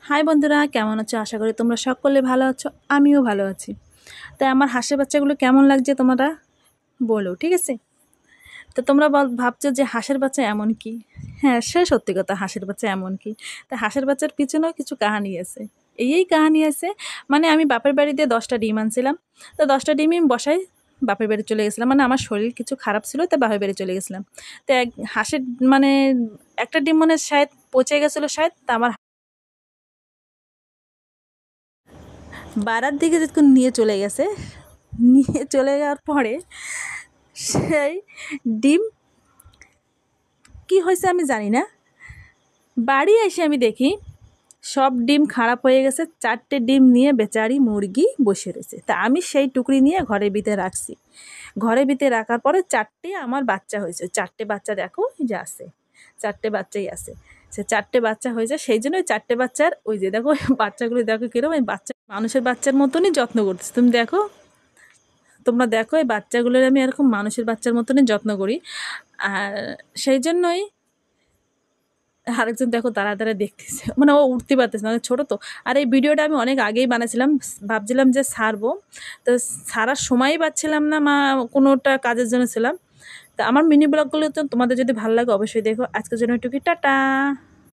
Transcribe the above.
High বন্ধুরা, কেমন আছো? আশা করি তোমরা সকলে ভালো আছো। আমিও ভালো আছি। তাই আমার হাঁসের বাচ্চাগুলো কেমন লাগছে তোমরা বলো, ঠিক আছে? তো তোমরা ভাবছো যে হাঁসের বাচ্চা এমন কি? হ্যাঁ, সে সত্যি কথা, হাঁসের বাচ্চা এমন কি। তা হাঁসের বাচ্চার পিছনেও কিছু কাহানি আছে। এই কাহানি আছে। মানে আমি বাপের বাড়ি দিয়ে 10টা ডিম আনছিলাম। তো 10টা ডিমই বসাই বাপের বাড়ি চলে গেছিলাম। মানে আমার শরীর কিছু খারাপ ছিল, তাই বাপের বাড়ি চলে গেছিলাম। তো হাঁসের মানে একটা ডিম মনে হয় শায়দ পচে গেছিলো শায়দ, তা আমার বারার দিকে যখন নিয়ে চলে গেছে, নিয়ে চলে যাওয়ার পরে সেই ডিম কি হয়েছে আমি জানি না। বাড়ি এসে আমি দেখি সব ডিম খারাপ হয়ে গেছে। 4টে ডিম নিয়ে বেচারি মুরগি বসে রয়েছে। তা আমি সেই টুকরি নিয়ে ঘরের ভিতরে রাখছি। ঘরের ভিতরে রাখার পরে 4টে আমার বাচ্চা হয়েছে। 4টে বাচ্চা দেখো এই যে আছে, 4টে বাচ্চাই আছে। সে 4টে বাচ্চা হয়েছে, সেই জন্য ওই 4টে বাচ্চার ওই যে দেখো বাচ্চাগুলো দেখো কিরকম, এই বাচ্চা মানুষের বাচ্চার মতনই যত্ন করতেছে। তুমি দেখো, তোমরা দেখো এই বাচ্চাগুলোর আমি এরকম মানুষের বাচ্চার মতনই যত্ন করি। আর সেই জন্যই আরেকজন দেখো দাঁড়া দাঁড়া দেখতেছে, মানে ও উঠতে পারতেছে না, অনেক ছোটো তো। আর এই ভিডিওটা আমি অনেক আগেই বানাচ্ছিলাম, ভাবছিলাম যে ছাড়বো, তো ছাড়ার সময়ই পাচ্ছিলাম না, কোনোটা কাজের জন্য ছিলাম। তা আমার মিনি ব্লগগুলো তো তোমাদের যদি ভালো লাগে অবশ্যই দেখো। আজকের জন্য একটু কি টাটা।